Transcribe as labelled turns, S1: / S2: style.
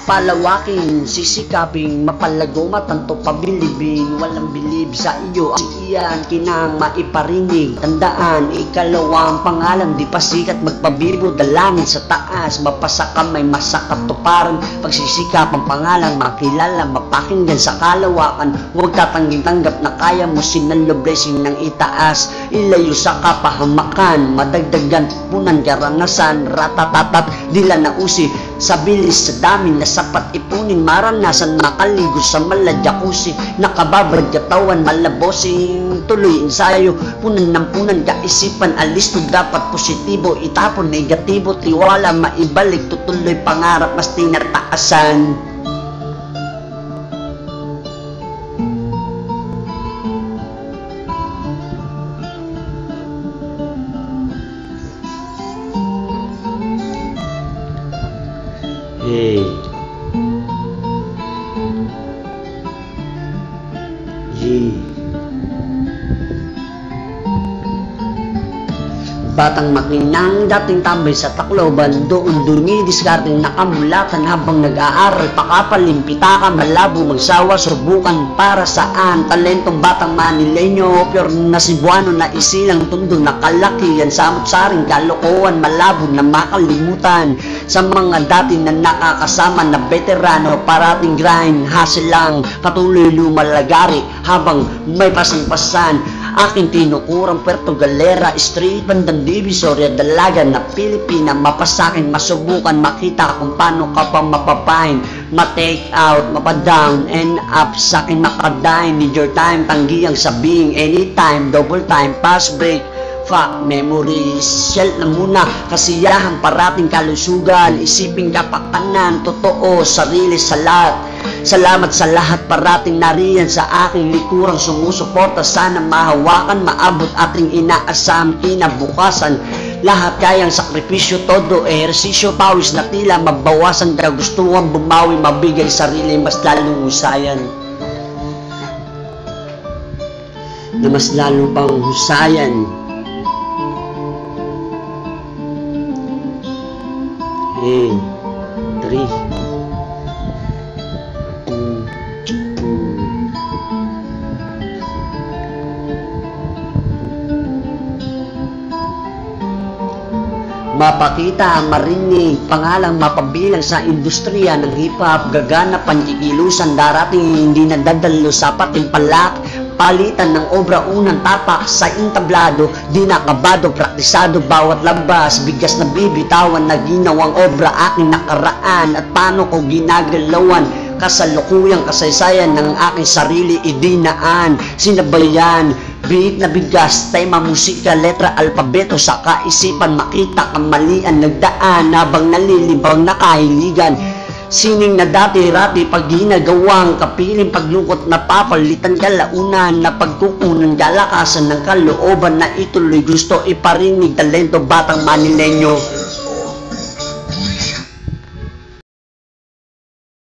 S1: Papalawakin, sisikaping, mapalago, matanto, pabilibin. Walang bilib sa iyo, iyan, kinang maiparinig. Tandaan, ikalawang pangalan, di pasikat, magpabibo, dalangin sa taas. Mapasa kamay, masakat tuparan, pagsisikap ang pangalan, makilala, mapakinggan sa kalawakan. Huwag tatangging tanggap na kaya mo, sinalo blessing ng itaas. Ilayo sa kapahamakan, madagdagan, punan, karanasan, ratatatat, dila na usi. Sa bilis, sa dami na sapat ipunin, maranasan, makaligo sa maladyakusi, nakababrad katawan, malabosing, tuloy ensayo, punan ng punan, kaisipan, alisto, dapat positibo, itapon, negatibo, tiwala, maibalik, tutuloy, pangarap, mas tinataasan. Hey. Batang makinang dating tambay sa Tacloban, doon dumidiskarteng nakamulatan habang nag-aaral, pakapalim, pitaka, malabo, magsawa, subukan para saan, talentong batang Manileño, pure na Cebuano na isilang tundo, nakalakihan, samot-saring kalokohan, malabo na makalimutan, sa mga dati na nakakasama na veterano, parating grind, hustle lang, patuloy lumalagari, habang may pasang-pasan, aking tinukurang Puerto Galera, Street, bandang Divisoria, Dalaga na Pilipina, mapasakin, masubukan, makita kung paano ka pa mapapahin, ma-take out, mapadown, and up, sakin makadine, need your time, tanggi ang sabing, anytime, double time, pass break, fuck memories, shell na muna, kasiyahan, parating kalusugan, isiping kapakanan, totoo, sarili sa lahat. Salamat sa lahat, parating nariyan sa aking likurang sumusuporta, sana mahawakan, maabot ating inaasam, kinabukasan, lahat kayang sakripisyo, todo ehersisyo, pawis na tila, mabawasan, kagustuhan, bumawi, mabigay sarili, mas lalong husayan. Na mas lalo pang husayan. Hey, 3. Mapakita, marinig, pangalang mapabilang sa industriya ng hip-hop, gagana, panjigilusan, darating hindi nadadalo sa patimpalak, palitan ng obra, unang tapak sa intablado, di nakabado, praktisado, bawat labas, bigas na bibitawan na ginawang obra, aking nakaraan, at paano ko ginagalawan, kasalukuyang kasaysayan ng aking sarili, idinaan, sinabayan, beat na bigas, tema, musika, letra, alpabeto, sa kaisipan, makita, kamalian, nagdaan, habang nalilibang nakahiligan, sining na dati-rati, pag ginagawang kapiling, paglungkot na papalitan, kalaunan na pagkukunan, galakasan ng kalooban na ituloy, gusto iparinig, talento, batang Manileño.